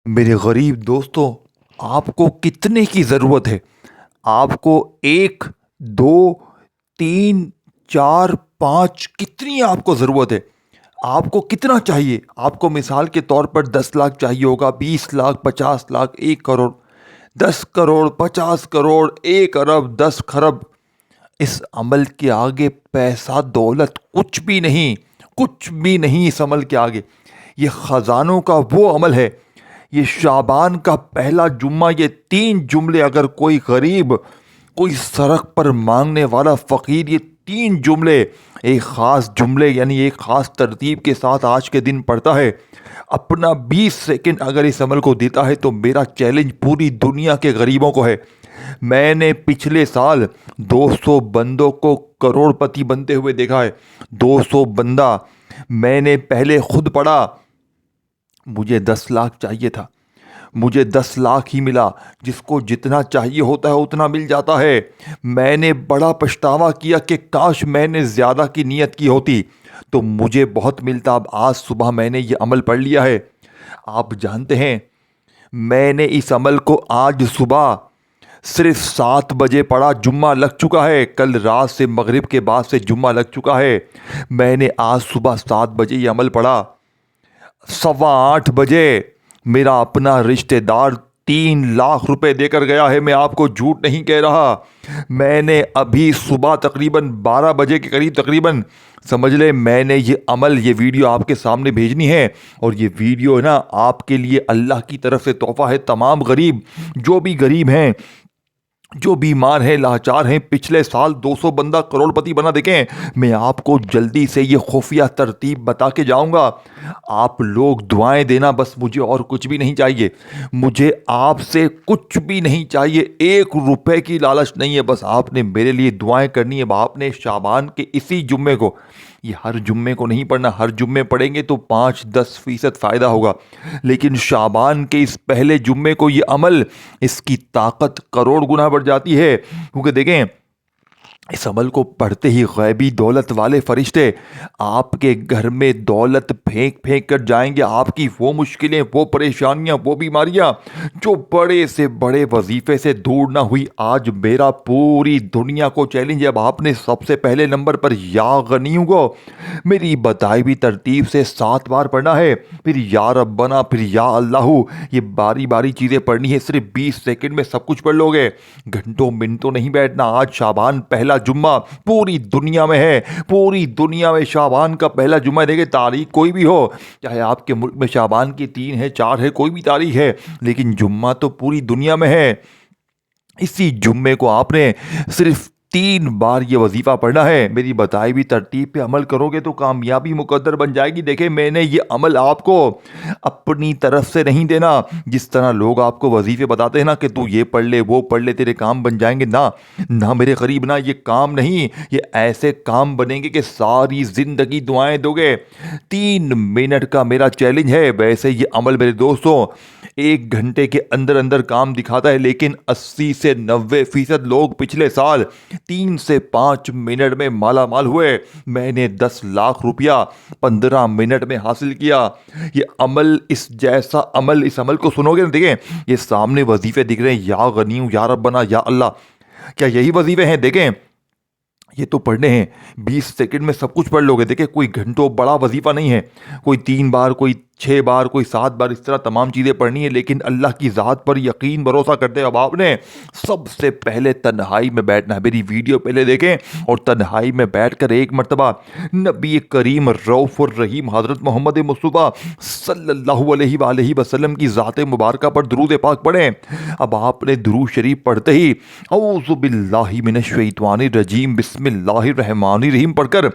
میرے غریب دوستوں، آپ کو کتنے کی ضرورت ہے؟ آپ کو ایک، دو، تین، چار، پانچ، کتنی آپ کو ضرورت ہے؟ آپ کو کتنا چاہیے؟ آپ کو مثال کے طور پر 10 لاکھ چاہیے ہوگا، 20 لاکھ، 50 لاکھ، 1 کروڑ، 10 کروڑ، 50 کروڑ، 1 ارب، 10 خرب۔ اس عمل کے آگے پیسہ دولت کچھ بھی نہیں، کچھ بھی نہیں اس عمل کے آگے۔ یہ خزانوں کا وہ عمل ہے، یہ شعبان کا پہلا جمعہ، یہ 3 جملے اگر کوئی غریب، کوئی سڑک پر مانگنے والا فقیر، یہ 3 جملے ایک خاص جملے یعنی ایک خاص ترتیب کے ساتھ آج کے دن پڑھتا ہے، اپنا 20 سیکنڈ اگر اس عمل کو دیتا ہے، تو میرا چیلنج پوری دنیا کے غریبوں کو ہے۔ میں نے پچھلے سال 200 بندوں کو کروڑ پتی بنتے ہوئے دیکھا ہے۔ 200 بندہ میں نے پہلے خود پڑھا۔ مجھے 10 لاکھ چاہیے تھا، مجھے 10 لاکھ ہی ملا۔ جس کو جتنا چاہیے ہوتا ہے اتنا مل جاتا ہے۔ میں نے بڑا پچھتاوا کیا کہ کاش میں نے زیادہ کی نیت کی ہوتی تو مجھے بہت ملتا۔ اب آج صبح میں نے یہ عمل پڑھ لیا ہے۔ آپ جانتے ہیں، میں نے اس عمل کو آج صبح صرف 7 بجے پڑھا۔ جمعہ لگ چکا ہے، کل رات سے مغرب کے بعد سے جمعہ لگ چکا ہے۔ میں نے آج صبح 7 بجے یہ عمل پڑھا۔ 8:15 بجے میرا اپنا رشتہ دار 3 لاکھ روپے دے کر گیا ہے۔ میں آپ کو جھوٹ نہیں کہہ رہا۔ میں نے ابھی صبح تقریباً 12 بجے کے قریب تقریباً سمجھ لیں، میں نے یہ عمل، یہ ویڈیو آپ کے سامنے بھیجنی ہے، اور یہ ویڈیو ہے نا آپ کے لیے اللہ کی طرف سے تحفہ ہے۔ تمام غریب، جو بھی غریب ہیں، جو بیمار ہیں، لاچار ہیں، پچھلے سال 200 بندہ کروڑ پتی بنا، دیکھیں میں آپ کو جلدی سے یہ خفیہ ترتیب بتا کے جاؤں گا۔ آپ لوگ دعائیں دینا بس، مجھے اور کچھ بھی نہیں چاہیے، مجھے آپ سے کچھ بھی نہیں چاہیے، 1 روپے کی لالچ نہیں ہے، بس آپ نے میرے لیے دعائیں کرنی ہے۔ آپ نے شعبان کے اسی جمعے کو، یہ ہر جمعے کو نہیں پڑھنا، ہر جمعے پڑھیں گے تو 5-10% فائدہ ہوگا، لیکن شعبان کے اس پہلے جمعے کو یہ عمل، اس کی طاقت کروڑ گنا بڑھ جاتی ہے۔ کیونکہ دیکھیں، اس عمل کو پڑھتے ہی غیبی دولت والے فرشتے آپ کے گھر میں دولت پھینک پھینک کر جائیں گے۔ آپ کی وہ مشکلیں، وہ پریشانیاں، وہ بیماریاں جو بڑے سے بڑے وظیفے سے دور نہ ہوئی، آج میرا پوری دنیا کو چیلنج ہے۔ اب آپ نے سب سے پہلے نمبر پر یا غنیوں کو میری بتائی ہوئی ترتیب سے 7 بار پڑھنا ہے، پھر یا ربنا، پھر یا اللہ۔ یہ باری باری چیزیں پڑھنی ہے، صرف 20 سیکنڈ میں سب کچھ پڑھ لو گے، گھنٹوں منٹوں نہیں بیٹھنا۔ آج شعبان پہلا جمعہ پوری دنیا میں ہے، پوری دنیا میں شعبان کا پہلا جمعہ ہے۔ دیکھیں تاریخ کوئی بھی ہو، چاہے آپ کے ملک میں شعبان کی 3 ہے، 4 ہے، کوئی بھی تاریخ ہے، لیکن جمعہ تو پوری دنیا میں ہے۔ اسی جمعے کو آپ نے صرف 3 بار یہ وظیفہ پڑھنا ہے۔ میری بتائی ہوئی ترتیب پہ عمل کرو گے تو کامیابی مقدر بن جائے گی۔ دیکھیں میں نے یہ عمل آپ کو اپنی طرف سے نہیں دینا، جس طرح لوگ آپ کو وظیفے بتاتے ہیں نا کہ تو یہ پڑھ لے، وہ پڑھ لے، تیرے کام بن جائیں گے۔ نہ میرے قریب، نہ یہ کام نہیں، یہ ایسے کام بنیں گے کہ ساری زندگی دعائیں دو گے۔ 3 منٹ کا میرا چیلنج ہے۔ ویسے یہ عمل میرے دوستوں 1 گھنٹے کے اندر اندر کام دکھاتا ہے، لیکن 80 سے 90% لوگ پچھلے سال 3 سے 5 منٹ میں مالا مال ہوئے۔ میں نے 10 لاکھ روپیہ 15 منٹ میں حاصل کیا۔ یہ عمل، اس جیسا عمل، اس عمل کو سنو گے نا، دیکھیں یہ سامنے وظیفے دکھ رہے ہیں، یا غنیوں، یا ربنا، یا اللہ، کیا یہی وظیفے ہیں؟ دیکھیں یہ تو پڑھنے ہیں، 20 سیکنڈ میں سب کچھ پڑھ لو گے۔ دیکھیں کوئی گھنٹوں بڑا وظیفہ نہیں ہے، کوئی 3 بار، کوئی 6 بار، کوئی 7 بار، اس طرح تمام چیزیں پڑھنی ہے، لیکن اللہ کی ذات پر یقین بھروسہ کرتے ہیں۔ اب آپ نے سب سے پہلے تنہائی میں بیٹھنا ہے۔ میری ویڈیو پہلے دیکھیں اور تنہائی میں بیٹھ کر ایک مرتبہ نبی کریم رؤوف الرحیم حضرت محمد مصطفیٰ صلی اللہ علیہ وآلہ وسلم کی ذات مبارکہ پر درود پاک پڑھیں۔ اب آپ نے درود شریف پڑھتے ہی اعوذ باللہ من الشیطان الرجیم بسم اللہ الرحمن الرحیم پڑھ کر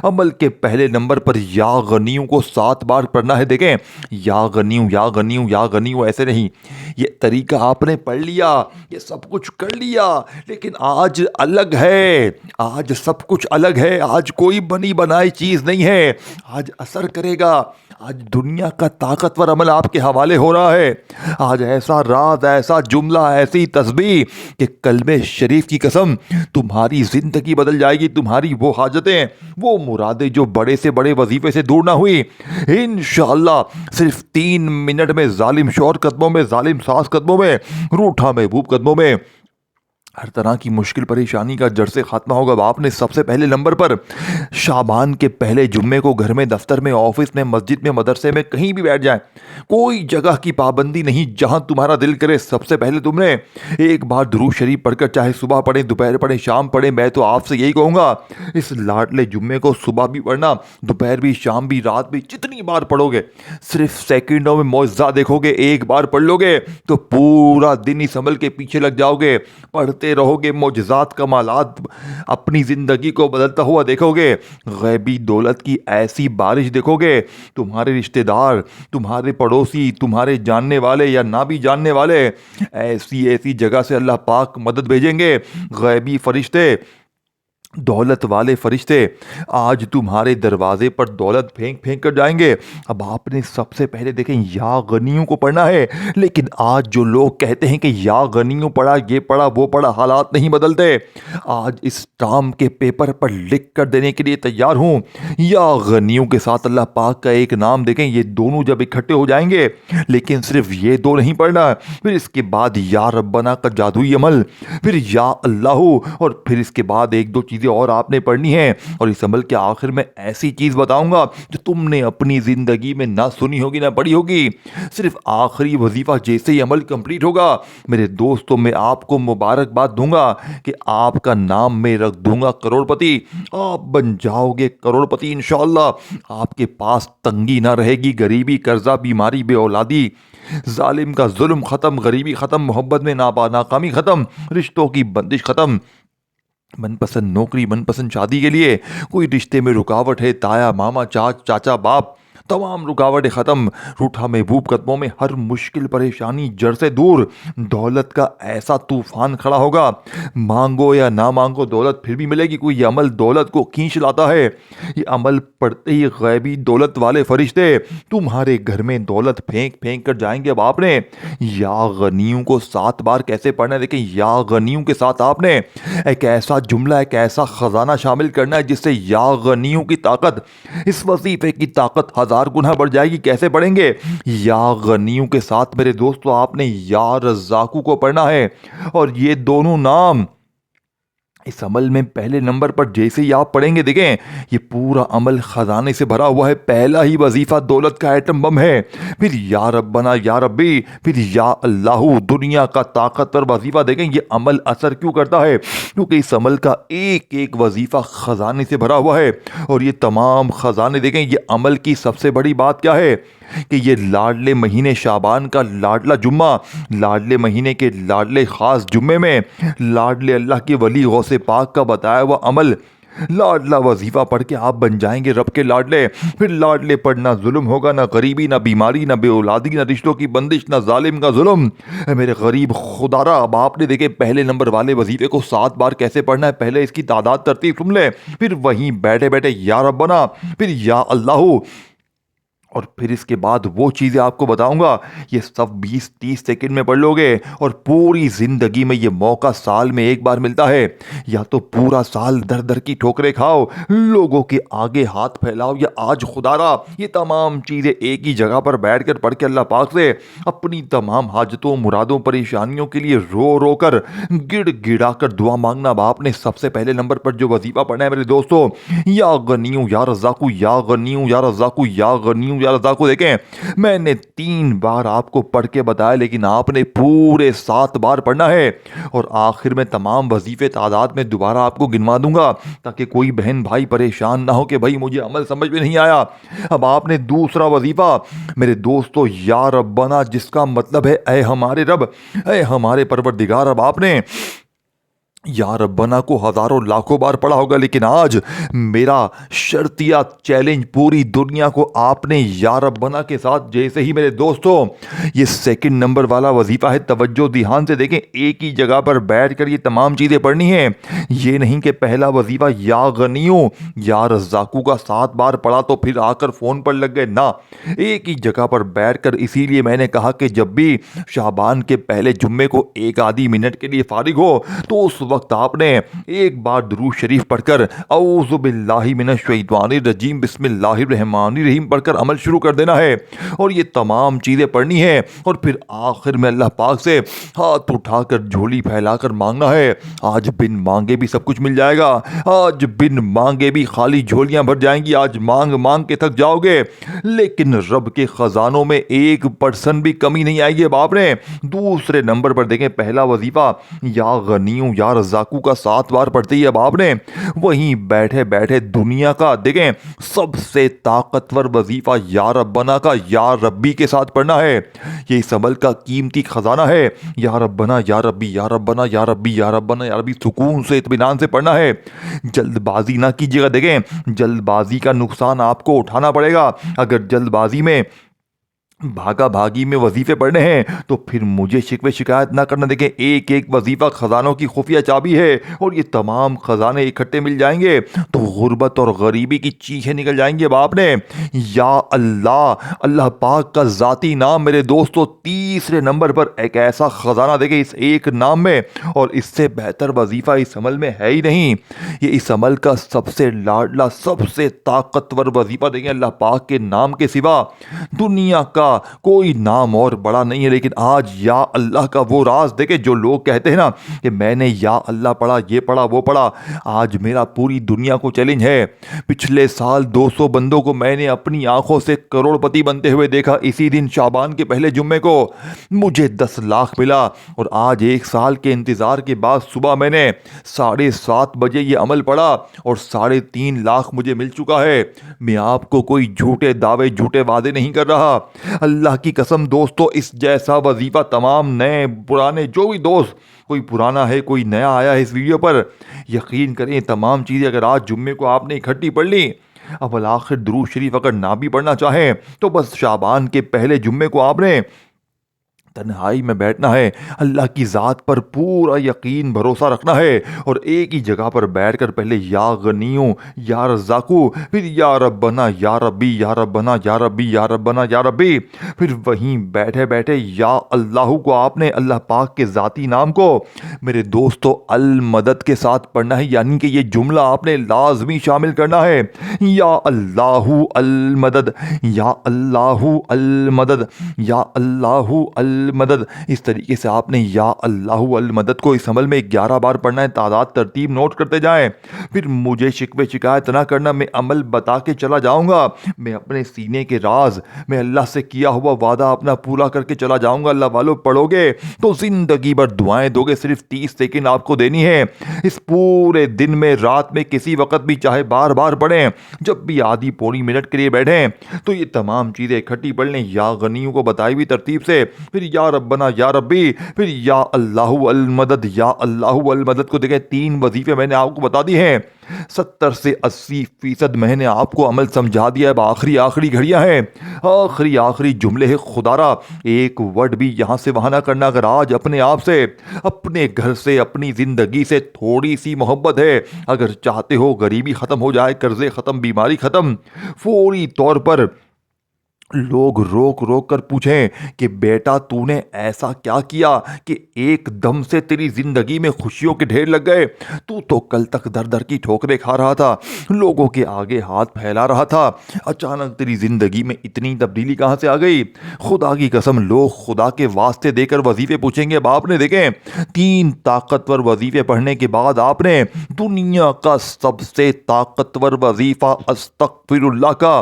عمل کے پہلے نمبر پر یا غنیوں کو 7 بار پڑھنا ہے۔ دیکھیں یا غنیوں، یا غنیوں، یا غنیوں، ایسے نہیں، یہ طریقہ آپ نے پڑھ لیا، یہ سب کچھ کر لیا، لیکن آج الگ ہے، آج سب کچھ الگ ہے، آج کوئی بنی بنائی چیز نہیں ہے، آج اثر کرے گا، آج دنیا کا طاقتور عمل آپ کے حوالے ہو رہا ہے. آج ایسا راز، ایسا جملہ، ایسی تسبیح کہ کلمہ شریف کی قسم تمہاری زندگی بدل جائے گی. تمہاری وہ حاجتیں، وہ مرادیں جو بڑے سے بڑے وظیفے سے دور نہ ہوئی، انشاءاللہ صرف 3 منٹ میں ظالم شوہر قدموں میں، ظالم ساس قدموں میں، روٹھا محبوب قدموں میں ہر طرح کی مشکل پریشانی کا جڑ سے خاتمہ ہوگا. آپ نے سب سے پہلے نمبر پر شعبان کے پہلے جمعے کو گھر میں، دفتر میں، آفس میں، مسجد میں، مدرسے میں کہیں بھی بیٹھ جائیں، کوئی جگہ کی پابندی نہیں، جہاں تمہارا دل کرے سب سے پہلے تم نے ایک بار درود شریف پڑھ کر، چاہے صبح پڑھیں، دوپہر پڑھیں، شام پڑھیں. میں تو آپ سے یہی کہوں گا اس لاڈلے جمعے کو صبح بھی پڑھنا، دوپہر بھی، شام بھی، رات بھی، جتنی بار پڑھو گے صرف سیکنڈوں میں معجزہ دیکھو گے. ایک بار پڑھ لو گے تو پورا دن اس عمل کے پیچھے لگ جاؤ گے، پڑھتے رہو گے، معجزات کمالات اپنی زندگی کو بدلتا ہوا دیکھو گے، غیبی دولت کی ایسی بارش دیکھو گے. تمہارے رشتہ دار، تمہارے پڑوسی، تمہارے جاننے والے یا نہ بھی جاننے والے، ایسی ایسی جگہ سے اللہ پاک مدد بھیجیں گے. غیبی فرشتے، دولت والے فرشتے آج تمہارے دروازے پر دولت پھینک پھینک کر جائیں گے. اب آپ نے سب سے پہلے دیکھیں یا غنیوں کو پڑھنا ہے، لیکن آج جو لوگ کہتے ہیں کہ یا غنیوں پڑھا، یہ پڑھا، وہ پڑھا، حالات نہیں بدلتے، آج اس ٹام کے پیپر پر لکھ کر دینے کے لیے تیار ہوں. یا غنیوں کے ساتھ اللہ پاک کا ایک نام دیکھیں، یہ دونوں جب اکٹھے ہو جائیں گے، لیکن صرف یہ دو نہیں پڑھنا، پھر اس کے بعد یا ربنا کا جادوئی عمل، پھر یا اللہ، اور پھر اس کے بعد ایک دو چیزیں اور آپ نے پڑھنی ہے. اور اس عمل کے آخر میں ایسی چیز بتاؤں گا جو تم نے اپنی زندگی میں نہ سنی ہوگی نہ پڑھی ہوگی. صرف آخری وظیفہ جیسے ہی عمل کمپلیٹ ہوگا میرے دوستوں، میں آپ کو مبارکباد دوں گا کہ آپ کا نام میں رکھ دوں گا کروڑ پتی. آپ بن جاؤ گے کروڑ پتی انشاءاللہ. آپ کے پاس تنگی نہ رہے گی، غریبی، قرضہ، بیماری، بے اولادی، ظالم کا ظلم ختم، غریبی ختم، محبت میں ناکامی ختم، رشتوں کی بندش ختم. من پسند نوکری، من پسند شادی کے لیے کوئی رشتے میں رکاوٹ ہے، تایا، ماما، چاچا، باپ، تمام رکاوٹیں ختم. روٹھا محبوب قدموں میں ہر مشکل پریشانی جڑ سے دور. دولت کا ایسا طوفان کھڑا ہوگا، مانگو یا نہ مانگو دولت پھر بھی ملے گی. کوئی یہ عمل دولت کو کھینچ لاتا ہے. یہ عمل پڑھتے ہی غیبی دولت والے فرشتے تمہارے گھر میں دولت پھینک پھینک کر جائیں گے. اب آپ نے یا غنیوں کو 7 بار کیسے پڑھنا ہے دیکھیں. یا غنیوں کے ساتھ آپ نے ایک ایسا جملہ، ایک ایسا خزانہ شامل کرنا ہے جس سے یا غنیوں کی طاقت، اس وظیفے کی طاقت 1000 گنا بڑھ جائے گی. کیسے پڑھیں گے؟ یا غنیوں کے ساتھ میرے دوستو آپ نے یا رزاقو کو پڑھنا ہے. اور یہ دونوں نام اس عمل میں پہلے نمبر پر جیسے ہی آپ پڑھیں گے دیکھیں یہ پورا عمل خزانے سے بھرا ہوا ہے. پہلا ہی وظیفہ دولت کا ایٹم بم ہے، پھر یا ربنا، یا ربی، پھر یا اللہ. دنیا کا طاقتور وظیفہ دیکھیں یہ عمل اثر کیوں کرتا ہے، کیونکہ اس عمل کا ایک ایک وظیفہ خزانے سے بھرا ہوا ہے. اور یہ تمام خزانے دیکھیں یہ عمل کی سب سے بڑی بات کیا ہے کہ یہ لاڈلے مہینے شعبان کا لاڈلا جمعہ، لاڈلے مہینے کے لاڈلے خاص جمعے میں لاڈلے اللہ کے ولی غوث پاک کا بتایا ہوا عمل، لاڈلا وظیفہ پڑھ کے آپ بن جائیں گے رب کے لاڈلے. پھر لاڈلے پڑھ نہ ظلم ہوگا، نہ غریبی، نہ بیماری، نہ بے اولادی، نہ رشتوں کی بندش، نہ ظالم کا ظلم. اے میرے غریب خدارا، اب آپ نے دیکھے پہلے نمبر والے وظیفے کو 7 بار کیسے پڑھنا ہے. پہلے اس کی تعداد ترتیب سن لے، پھر وہیں بیٹھے بیٹھے یا ربنا، پھر یا اللہ، اور پھر اس کے بعد وہ چیزیں آپ کو بتاؤں گا. یہ سب 20-30 سیکنڈ میں پڑھ لو گے اور پوری زندگی میں یہ موقع سال میں ایک بار ملتا ہے. یا تو پورا سال در در کی ٹھوکریں کھاؤ، لوگوں کے آگے ہاتھ پھیلاؤ، یا آج خدارا یہ تمام چیزیں ایک ہی جگہ پر بیٹھ کر پڑھ کے اللہ پاک سے اپنی تمام حاجتوں، مرادوں، پریشانیوں کے لیے رو رو کر، گڑ گڑا کر دعا مانگنا. باپ نے سب سے پہلے نمبر پر جو وظیفہ پڑھنا ہے میرے دوستو، یا غنیوں یا رزاقو، یا غنیوں یا رزاقو، یا غنیوں یا رزاقو. دیکھیں میں نے 3 بار آپ کو پڑھ کے بتایا، لیکن آپ نے پورے 7 بار پڑھنا ہے. اور آخر میں تمام وظیفے تعداد میں دوبارہ آپ کو گنوا دوں گا تاکہ کوئی بہن بھائی پریشان نہ ہو کہ بھائی مجھے عمل سمجھ میں نہیں آیا. اب آپ نے دوسرا وظیفہ میرے دوستو یا ربنا، جس کا مطلب ہے اے ہمارے رب، اے ہمارے پروردگار. اب آپ نے یا ربنا کو ہزاروں لاکھوں بار پڑھا ہوگا، لیکن آج میرا شرطیہ چیلنج پوری دنیا کو آپ نے یا ربنا کے ساتھ، جیسے ہی میرے دوستوں یہ سیکنڈ نمبر والا وظیفہ ہے، توجہ دھیان سے دیکھیں، ایک ہی جگہ پر بیٹھ کر یہ تمام چیزیں پڑھنی ہیں۔ یہ نہیں کہ پہلا وظیفہ یا غنیوں یا رزاقوں کا 7 بار پڑھا تو پھر آ کر فون پر لگ گئے، نہ، ایک ہی جگہ پر بیٹھ کر۔ اسی لیے میں نے کہا کہ جب بھی شعبان کے پہلے جمعے کو ایک آدھی منٹ کے لیے فارغ ہو تو اس وقت آپ نے ایک بار درود شریف پڑھ کر اعوذ باللہ من الشیطان الرجیم بسم اللہ الرحمن الرحیم پڑھ کر عمل شروع کر دینا ہے، اور یہ تمام چیزیں پڑھنی ہے، اور پھر آخر میں اللہ پاک سے ہاتھ اٹھا کر جھولی پھیلا کر مانگنا ہے۔ آج بن مانگے بھی سب کچھ مل جائے گا، آج بن مانگے بھی خالی جھولیاں بھر جائیں گی، آج مانگ مانگ کے تھک جاؤ گے، لیکن رب کے خزانوں میں 1% بھی کمی نہیں آئے گی۔ اب آپ نے دوسرے نمبر پر دیکھیں، پہلا وظیفہ یا غنیوں یا رزاقوں کا 7 بار پڑھتے ہی اب آپ نے وہیں بیٹھے بیٹھے دنیا کا دیکھیں سب سے طاقتور وظیفہ یا ربنا کا یا ربی کے ساتھ پڑھنا ہے۔ یہ اس عمل کا قیمتی خزانہ ہے، یا ربنا یا ربی یا ربنا یا ربی یا ربنا یا ربی، سکون سے اطمینان سے پڑھنا ہے۔ جلد بازی نہ کیجیے گا، دیکھیں جلد بازی کا نقصان آپ کو اٹھانا پڑے گا۔ اگر جلد بازی میں بھاگا بھاگی میں وظیفے پڑھنے ہیں تو پھر مجھے شکوے شکایت نہ کرنا۔ دیکھیں ایک ایک وظیفہ خزانوں کی خفیہ چابی ہے، اور یہ تمام خزانے اکٹھے مل جائیں گے تو غربت اور غریبی کی چیخیں نکل جائیں گی۔ اب آپ نے یا اللہ، اللہ پاک کا ذاتی نام میرے دوستو تیسرے نمبر پر، ایک ایسا خزانہ دیکھیں اس ایک نام میں، اور اس سے بہتر وظیفہ اس عمل میں ہے ہی نہیں۔ یہ اس عمل کا سب سے لاڈلا سب سے طاقتور وظیفہ دیکھیں، اللہ پاک کے نام کے سوا دنیا کا کوئی نام اور بڑا نہیں ہے۔ لیکن آج یا اللہ کا وہ راز دیکھیں، جو لوگ کہتے ہیں نا کہ میں نے یا اللہ پڑھا، یہ پڑھا، وہ پڑھا، آج میرا پوری دنیا کو چیلنج ہے۔ پچھلے سال 200 بندوں کو میں نے اپنی آنکھوں سے کروڑ پتی بنتے ہوئے دیکھا، اسی دن شعبان کے پہلے جمعے کو مجھے 10 لاکھ ملا، اور آج 1 سال کے انتظار کے بعد صبح میں نے 7:30 بجے یہ عمل پڑھا اور 3.5 لاکھ مجھے مل چکا ہے۔ میں آپ کو کوئی جھوٹے دعوے جھوٹے وعدے نہیں کر رہا، اللہ کی قسم دوستو، اس جیسا وظیفہ تمام نئے پرانے جو بھی دوست، کوئی پرانا ہے کوئی نیا آیا ہے اس ویڈیو پر، یقین کریں تمام چیزیں اگر آج جمعے کو آپ نے اکٹھی پڑھ لی، اب الآخر درود شریف اگر نہ بھی پڑھنا چاہیں تو بس شعبان کے پہلے جمعے کو آپ نے تنہائی میں بیٹھنا ہے، اللہ کی ذات پر پورا یقین بھروسہ رکھنا ہے، اور ایک ہی جگہ پر بیٹھ کر پہلے یا غنیوں یا رزاقوں، پھر یا ربنا یا ربی یا ربنا یا ربی یا ربنا یا ربی، پھر وہیں بیٹھے بیٹھے یا اللہ کو آپ نے اللہ پاک کے ذاتی نام کو میرے دوستو المدد کے ساتھ پڑھنا ہے، یعنی کہ یہ جملہ آپ نے لازمی شامل کرنا ہے، یا اللہ المدد یا اللہ المدد یا اللہ المدد۔ اس طریقے سے آپ نے یا اللہ المدد کو اس عمل میں 11 بار پڑھنا ہے، تعداد ترتیب نوٹ کرتے جائیں، پھر مجھے شکوے شکایت نہ کرنا، میں عمل بتا کے چلا جاؤں گا، میں اپنے سینے کے راز، میں اللہ سے کیا ہوا وعدہ اپنا پورا کر کے چلا جاؤں گا۔ اللہ والو پڑھو گے تو زندگی بھر دعائیں دو گے، صرف 30 سیکنڈ آپ کو دینی ہے اس پورے دن میں، رات میں کسی وقت بھی چاہے بار بار پڑھیں، جب بھی آدھی پوری منٹ کے لیے بیٹھیں تو یہ تمام چیزیں اکٹھی پڑھ لیں، یا غنیوں کو بتائی ہوئی ترتیب سے، پھر یا ربنا یا ربی، پھر یا اللہ المدد یا اللہ المدد کو دیکھیں 3 وظیفے میں نے آپ کو بتا دی ہیں، 70 سے 80% میں نے آپ کو عمل سمجھا دیا ہے۔ اب آخری گھڑیاں ہیں، آخری جملے ہیں، خدا را ایک ورڈ بھی یہاں سے وہاں نہ کرنا۔ اگر آج اپنے آپ سے، اپنے گھر سے، اپنی زندگی سے تھوڑی سی محبت ہے، اگر چاہتے ہو غریبی ختم ہو جائے، قرضے ختم، بیماری ختم، فوری طور پر لوگ روک روک کر پوچھیں کہ بیٹا تو نے ایسا کیا کیا کہ ایک دم سے تیری زندگی میں خوشیوں کے ڈھیر لگ گئے؟ تو کل تک در در کی ٹھوکریں کھا رہا تھا، لوگوں کے آگے ہاتھ پھیلا رہا تھا، اچانک تیری زندگی میں اتنی تبدیلی کہاں سے آ گئی؟ خدا کی قسم لوگ خدا کے واسطے دے کر وظیفے پوچھیں گے۔ اب آپ نے دیکھیں 3 طاقتور وظیفے پڑھنے کے بعد آپ نے دنیا کا سب سے طاقتور وظیفہ استغفر اللہ کا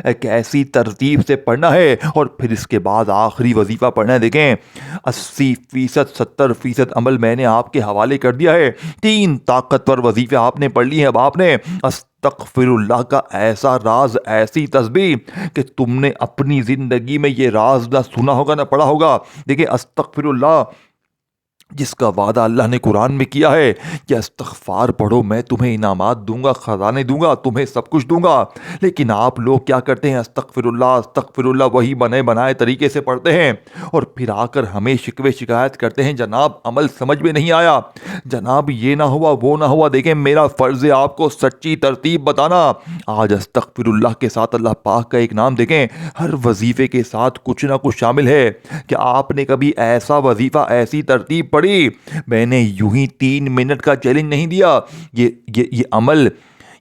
ایک ایسی ترتیب سے پڑھنا ہے، اور پھر اس کے بعد آخری وظیفہ پڑھنا ہے۔ دیکھیں 80% 70% عمل میں نے آپ کے حوالے کر دیا ہے، 3 طاقتور وظیفے آپ نے پڑھ لی ہیں۔ اب آپ نے استغفر اللہ کا ایسا راز، ایسی تسبیح کہ تم نے اپنی زندگی میں یہ راز نہ سنا ہوگا نہ پڑھا ہوگا۔ دیکھیں استغفر اللہ جس کا وعدہ اللہ نے قرآن میں کیا ہے کہ استغفار پڑھو میں تمہیں انعامات دوں گا، خزانے دوں گا، تمہیں سب کچھ دوں گا۔ لیکن آپ لوگ کیا کرتے ہیں؟ استغفر اللہ وہی بنے بنائے طریقے سے پڑھتے ہیں، اور پھر آ کر ہمیں شکوے شکایت کرتے ہیں جناب عمل سمجھ میں نہیں آیا، جناب یہ نہ ہوا وہ نہ ہوا۔ دیکھیں میرا فرض ہے آپ کو سچی ترتیب بتانا۔ آج استغفر اللہ کے ساتھ اللہ پاک کا ایک نام دیکھیں، ہر وظیفے کے ساتھ کچھ نہ کچھ شامل ہے۔ کہ آپ نے کبھی ایسا وظیفہ ایسی ترتیب پڑھی؟ میں نے یوں ہی 3 منٹ کا چیلنج نہیں دیا۔ یہ عمل،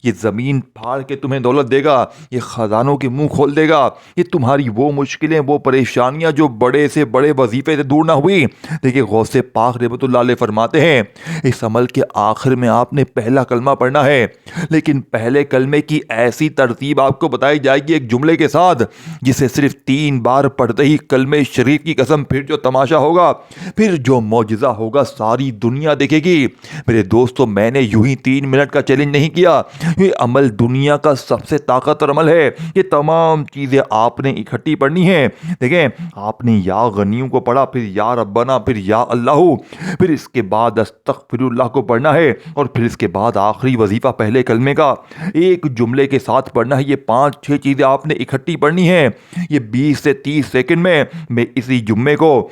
یہ زمین پھاڑ کے تمہیں دولت دے گا، یہ خزانوں کے منہ کھول دے گا، یہ تمہاری وہ مشکلیں، وہ پریشانیاں جو بڑے سے بڑے وظیفے سے دور نہ ہوئی۔ دیکھیں غوث پاک رحمۃ اللہ علیہ فرماتے ہیں اس عمل کے آخر میں آپ نے پہلا کلمہ پڑھنا ہے، لیکن پہلے کلمے کی ایسی ترتیب آپ کو بتائی جائے گی ایک جملے کے ساتھ، جسے صرف 3 بار پڑھتے ہی کلمے شریف کی قسم پھر جو تماشا ہوگا، پھر جو معجزہ ہوگا ساری دنیا دیکھے گی۔ میرے دوستو میں نے یوں ہی 3 منٹ کا چیلنج نہیں کیا، یہ عمل دنیا کا سب سے طاقتور عمل ہے۔ یہ تمام چیزیں آپ نے اکٹھی پڑھنی ہیں۔ دیکھیں آپ نے یا غنیوں کو پڑھا، پھر یا ربنا، پھر یا اللہ، پھر اس کے بعد استغفر اللہ کو پڑھنا ہے، اور پھر اس کے بعد آخری وظیفہ پہلے کلمے کا ایک جملے کے ساتھ پڑھنا ہے۔ یہ 5-6 چیزیں آپ نے اکٹھی پڑھنی ہیں۔ یہ 20 سے 30 سیکنڈ میں اسی جمعے کو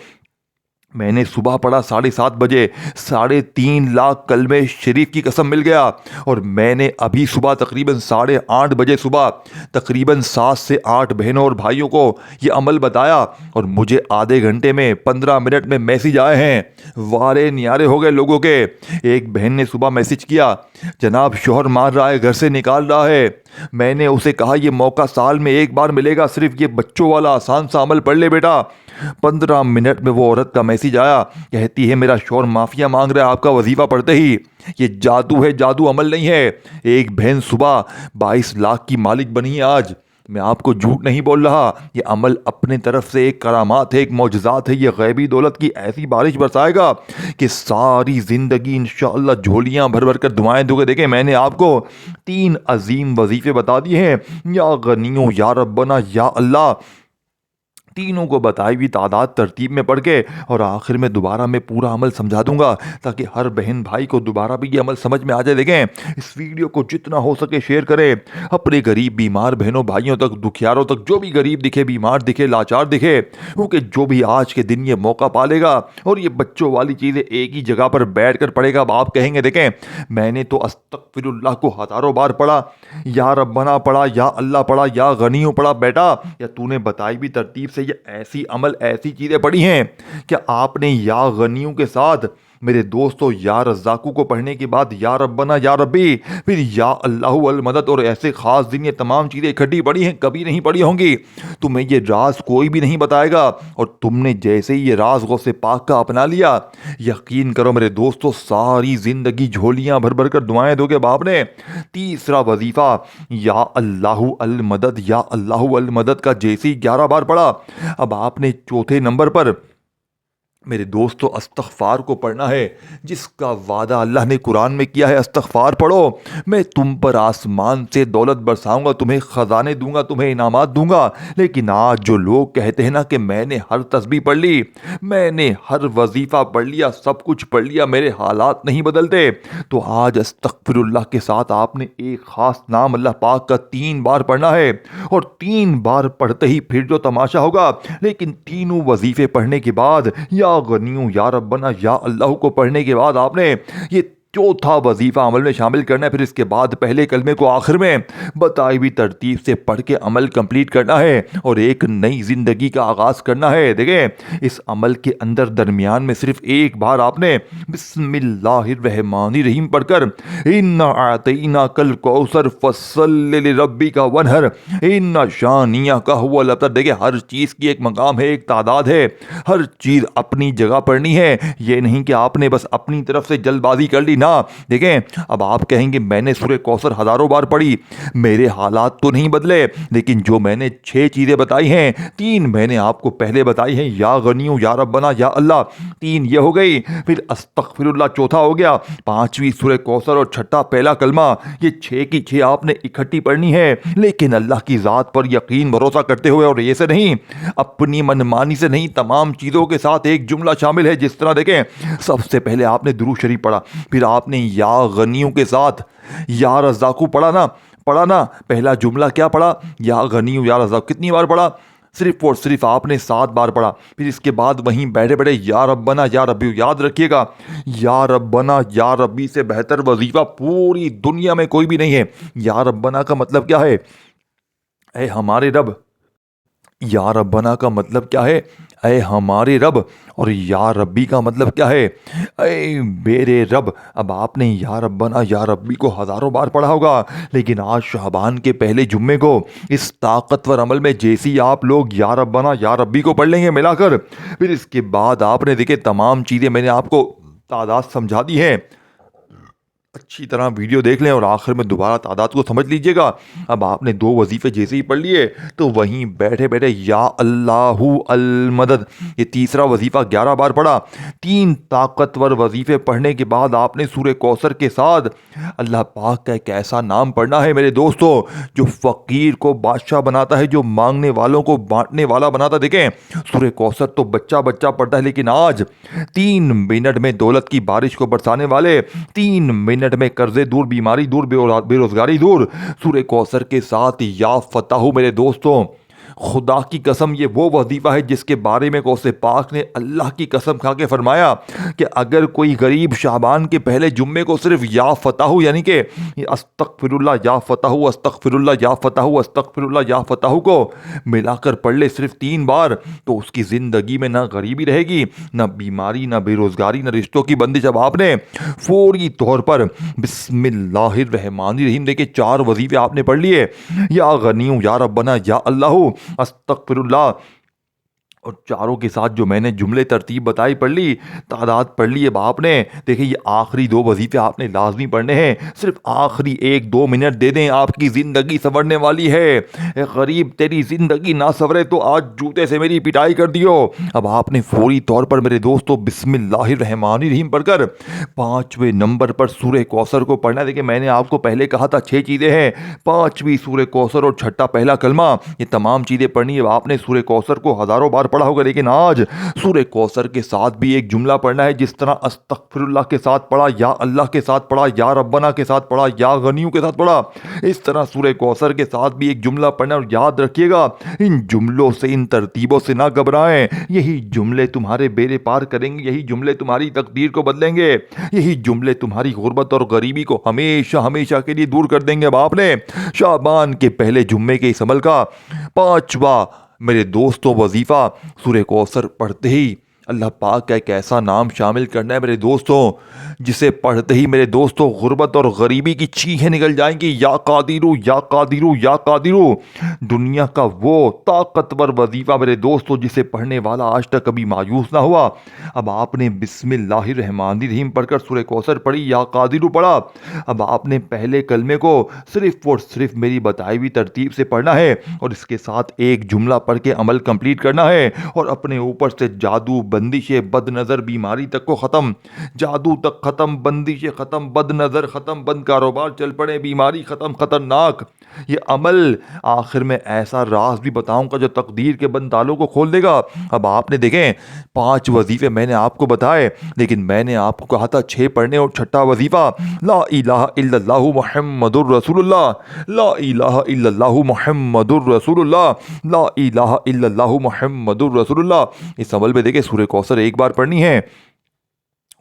میں نے صبح پڑھا 7:30 بجے، 3.5 لاکھ کلمے شریف کی قسم مل گیا، اور میں نے ابھی صبح تقریباً 8:30 بجے صبح تقریباً 7 سے 8 بہنوں اور بھائیوں کو یہ عمل بتایا، اور مجھے آدھے گھنٹے میں 15 منٹ میں میسیج آئے ہیں، وارے نیارے ہو گئے لوگوں کے۔ ایک بہن نے صبح میسیج کیا، جناب شوہر مار رہا ہے، گھر سے نکال رہا ہے۔ میں نے اسے کہا یہ موقع سال میں ایک بار ملے گا، صرف یہ بچوں والا آسان سا عمل پڑھ لے بیٹا۔ 15 منٹ میں وہ عورت کا میسیج آیا، کہتی ہے میرا شوہر معافیا مانگ رہا ہے آپ کا وظیفہ پڑھتے ہی۔ یہ جادو ہے، جادو عمل نہیں ہے۔ ایک بہن صبح 22 لاکھ کی مالک بنی ہے آج۔ میں آپ کو جھوٹ نہیں بول رہا، یہ عمل اپنے طرف سے ایک کرامات ہے، ایک معجزات ہے۔ یہ غیبی دولت کی ایسی بارش برسائے گا کہ ساری زندگی انشاءاللہ جھولیاں بھر بھر کر دعائیں دو گے۔ دیکھیں میں نے آپ کو 3 عظیم وظیفے بتا دیے ہیں، یا غنیوں، یا ربنا، یا اللہ، تینوں کو بتائی ہوئی تعداد ترتیب میں پڑھ کے، اور آخر میں دوبارہ میں پورا عمل سمجھا دوں گا تاکہ ہر بہن بھائی کو دوبارہ بھی یہ عمل سمجھ میں آ جائے۔ دیکھیں اس ویڈیو کو جتنا ہو سکے شیئر کریں اپنے غریب بیمار بہنوں بھائیوں تک، دکھیاروں تک، جو بھی غریب دکھے، بیمار دکھے، لاچار دکھے، کیونکہ جو بھی آج کے دن یہ موقع پالے گا اور یہ بچوں والی چیزیں ایک ہی جگہ پر بیٹھ کر پڑھے گا، اب آپ کہیں گے دیکھیں میں نے تو استغفر اللہ کو ہزاروں بار پڑھا، یا ربنا پڑھا، یا اللہ پڑھا، یا غنیوں پڑھا، بیٹا یا تو نے بتائی بھی ترتیب سے یہ ایسی عمل، ایسی چیزیں پڑھی ہیں کہ آپ نے یا غنیوں کے ساتھ میرے دوستو یا رزاقوں کو پڑھنے کے بعد یا ربنا، یا ربی، پھر یا اللہ المدد، اور ایسے خاص دن یہ تمام چیزیں اکٹھی پڑھی ہیں، کبھی نہیں پڑھی ہوں گی۔ تمہیں یہ راز کوئی بھی نہیں بتائے گا، اور تم نے جیسے ہی یہ راز غوث پاک کا اپنا لیا، یقین کرو میرے دوستو ساری زندگی جھولیاں بھر بھر کر دعائیں دو گے۔ باپ نے تیسرا وظیفہ یا اللہ المدد، یا اللہ المدد کا جیسے ہی 11 بار پڑھا، اب آپ نے چوتھے نمبر پر میرے دوستو استغفار کو پڑھنا ہے، جس کا وعدہ اللہ نے قرآن میں کیا ہے، استغفار پڑھو میں تم پر آسمان سے دولت برساؤں گا، تمہیں خزانے دوں گا، تمہیں انعامات دوں گا۔ لیکن آج جو لوگ کہتے ہیں نا کہ میں نے ہر تسبیح پڑھ لی، میں نے ہر وظیفہ پڑھ لیا، سب کچھ پڑھ لیا، میرے حالات نہیں بدلتے، تو آج استغفر اللہ کے ساتھ آپ نے ایک خاص نام اللہ پاک کا 3 بار پڑھنا ہے، اور 3 بار پڑھتے ہی پھر جو تماشا ہوگا، لیکن تینوں وظیفے پڑھنے کے بعد یا غنیوں، یا ربنا، یا اللہ کو پڑھنے کے بعد آپ نے یہ چوتھا وظیفہ عمل میں شامل کرنا ہے۔ پھر اس کے بعد پہلے کلمے کو آخر میں بتائی ہوئی ترتیب سے پڑھ کے عمل کمپلیٹ کرنا ہے، اور ایک نئی زندگی کا آغاز کرنا ہے۔ دیکھیں اس عمل کے اندر درمیان میں صرف ایک بار آپ نے بسم اللہ الرحمن الرحیم پڑھ کر انا اعطیناک الکوثر فصل لربک وانحر ان شانیک هو الابتر۔ دیکھیں ہر چیز کی ایک مقام ہے، ایک تعداد ہے، ہر چیز اپنی جگہ پڑھنی ہے۔ یہ نہیں کہ آپ نے بس اپنی طرف سے جلد بازی کر لی، نا। دیکھیں اب آپ کہیں گے میں نے سورہ کوثر ہزاروں بار پڑھی، میرے حالات تو نہیں بدلے، لیکن جو میں نے 6 چیزیں بتائی ہیں، 3 میں نے آپ کو پہلے بتائی ہیں، یا غنیو یا ربنا یا اللہ، 3 یہ ہو گئی، پھر استغفر اللہ چوتھا ہو گیا، 5ویں سورہ کوثر اور 6 پہلا کلمہ، یہ 6 کی 6 آپ نے اکٹھی پڑھنی ہے، لیکن اللہ کی ذات پر یقین بھروسہ کرتے ہوئے، اور یہ سے نہیں، اپنی منمانی سے نہیں، تمام چیزوں کے ساتھ ایک جملہ شامل ہے، جس طرح دیکھیں سب سے پہلے آپ نے درود شریف پڑھا، پھر آپ نے یا غنیوں کے ساتھ یا رزاقو پڑھا نا، پہلا جملہ کیا پڑھا؟ یا غنیو یا رزاق، کتنی بار پڑھا؟ صرف اور صرف آپ نے 7 بار پڑھا، پھر اس کے بعد وہیں بیٹھے بیٹھے یا ربنا یا ربی، یاد رکھیے گا یا ربنا یا ربی سے بہتر وظیفہ پوری دنیا میں کوئی بھی نہیں ہے۔ یا ربنا کا مطلب کیا ہے؟ اے ہمارے رب۔ یا ربنا کا مطلب کیا ہے؟ اے ہمارے رب۔ اور یا ربی کا مطلب کیا ہے؟ اے میرے رب۔ اب آپ نے یا ربنا یا ربی کو ہزاروں بار پڑھا ہوگا، لیکن آج شعبان کے پہلے جمعے کو اس طاقتور عمل میں جیسی آپ لوگ یا ربنا یا ربی کو پڑھ لیں گے ملا کر، پھر اس کے بعد آپ نے دیکھے تمام چیزیں میں نے آپ کو تعداد سمجھا دی ہیں، اچھی طرح ویڈیو دیکھ لیں اور آخر میں دوبارہ تعداد کو سمجھ لیجئے گا۔ اب آپ نے 2 وظیفے جیسے ہی پڑھ لیے تو وہیں بیٹھے بیٹھے یا اللہ المدد، یہ تیسرا وظیفہ 11 بار پڑھا۔ 3 طاقتور وظیفے پڑھنے کے بعد آپ نے سورہ کوثر کے ساتھ اللہ پاک کا ایک ایسا نام پڑھنا ہے میرے دوستو جو فقیر کو بادشاہ بناتا ہے، جو مانگنے والوں کو بانٹنے والا بناتا ہے۔ دیکھیں سورہ کوثر تو بچہ پڑھتا ہے، لیکن آج 3 منٹ میں دولت کی بارش کو برسانے والے، 3 منٹ میں قرضے دور، بیماری دور، بے روزگاری دور، سورہ کوثر کے ساتھ یا فتح میرے دوستوں، خدا کی قسم یہ وہ وظیفہ ہے جس کے بارے میں غوث پاک نے اللہ کی قسم کھا کے فرمایا کہ اگر کوئی غریب شعبان کے پہلے جمعے کو صرف یا فتح یعنی کہ استغفر اللہ یا فتح استغفر اللہ یا فتح استغفر اللہ یا فتح کو ملا کر پڑھ لے صرف 3 بار، تو اس کی زندگی میں نہ غریبی رہے گی، نہ بیماری، نہ بے روزگاری، نہ رشتوں کی بندش۔ اب آپ نے فوری طور پر بسم اللہ الرحمن الرحیم دیکھیں 4 وظیفے آپ نے پڑھ لیے، یا غنیوں یا ربنا یا اللہ استغفر اللہ، اور چاروں کے ساتھ جو میں نے جملے ترتیب بتائی پڑھ لی، تعداد پڑھ لی۔ اب آپ نے دیکھیں یہ آخری 2 وظیفے آپ نے لازمی پڑھنے ہیں، صرف آخری 1-2 منٹ دے دیں، آپ کی زندگی سنورنے والی ہے۔ اے غریب تیری زندگی نہ سنورے تو آج جوتے سے میری پٹائی کر دیو۔ اب آپ نے فوری طور پر میرے دوستو بسم اللہ الرحمن الرحیم پڑھ کر 5ویں نمبر پر سورہ کوثر کو پڑھنا ہے۔ دیکھیں میں نے آپ کو پہلے کہا تھا 6 چیزیں ہیں، 5ویں سورہ کوثر اور 6 پہلا کلمہ، یہ تمام چیزیں پڑھنی ہے۔ اب آپ نے سورہ کوثر کو ہزاروں بار پڑھا ہوگا، لیکن آج سورہ کوثر کے ساتھ بھی ایک جملہ پڑھنا ہے، جس طرح استغفر اللہ کے ساتھ پڑھا، یا اللہ کے ساتھ پڑھا، یا ربنا کے ساتھ پڑھا، یا غنیوں کے ساتھ پڑھا، اس طرح سورہ کوثر کے ساتھ بھی ایک جملہ پڑھنا ہے۔ اور یاد رکھیے گا ان جملوں سے، ان ترتیبوں سے نہ گھبرائیں، یہی جملے تمہارے بیڑے پار کریں گے، یہی جملے تمہاری تقدیر کو بدلیں گے، یہی جملے تمہاری غربت اور غریبی کو ہمیشہ کے لیے دور کر دیں گے۔ اب آپ نے شعبان کے پہلے جمعے کے اس عمل کا 5واں میرے دوستوں وظیفہ سورہ کوثر پڑھتے ہی اللہ پاک کا ایک ایسا نام شامل کرنا ہے میرے دوستوں جسے پڑھتے ہی میرے دوستوں غربت اور غریبی کی چیخیں نکل جائیں گی۔ یا قادرو یا قادرو یا قادرو، دنیا کا وہ طاقتور وظیفہ میرے دوستوں جسے پڑھنے والا آج تک کبھی مایوس نہ ہوا۔ اب آپ نے بسم اللہ الرحمن الرحیم پڑھ کر سورہ کوثر پڑھی، یا قادرو پڑھا۔ اب آپ نے پہلے کلمے کو صرف اور صرف میری بتائی ہوئی ترتیب سے پڑھنا ہے، اور اس کے ساتھ ایک جملہ پڑھ کے عمل کمپلیٹ کرنا ہے، اور اپنے اوپر سے جادو، بندش، بد نظر، بیماری تک کو ختم، جادو تک ختم، بندش ختم، بد نظر ختم، بند کاروبار چل پڑے، بیماری ختم، خطرناک یہ عمل۔ آخر میں ایسا راز بھی بتاؤں گا جو تقدیر کے بند تالوں کو کھول دے گا۔ اب آپ نے دیکھیں 5 وظیفے میں نے آپ کو بتائے، لیکن میں نے آپ کو کہا تھا 6 پڑھنے، اور 6واں وظیفہ لا الہ الا اللہ محمد الرسول اللہ، لا الہ الا اللہ محمد الرسول اللہ، لا الہ الا اللہ محمد الرسول اللہ۔ اس عمل میں دیکھیں سورہ کوثر ایک بار پڑھنی ہے،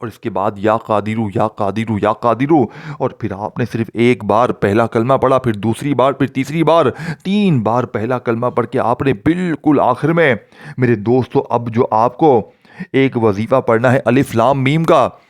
اور اس کے بعد یا قادرو یا قادرو یا قادرو، اور پھر آپ نے صرف 1 بار پہلا کلمہ پڑھا، پھر دوسری بار، پھر تیسری بار، 3 بار پہلا کلمہ پڑھ کے آپ نے بالکل آخر میں میرے دوستو اب جو آپ کو ایک وظیفہ پڑھنا ہے الف لام میم کا،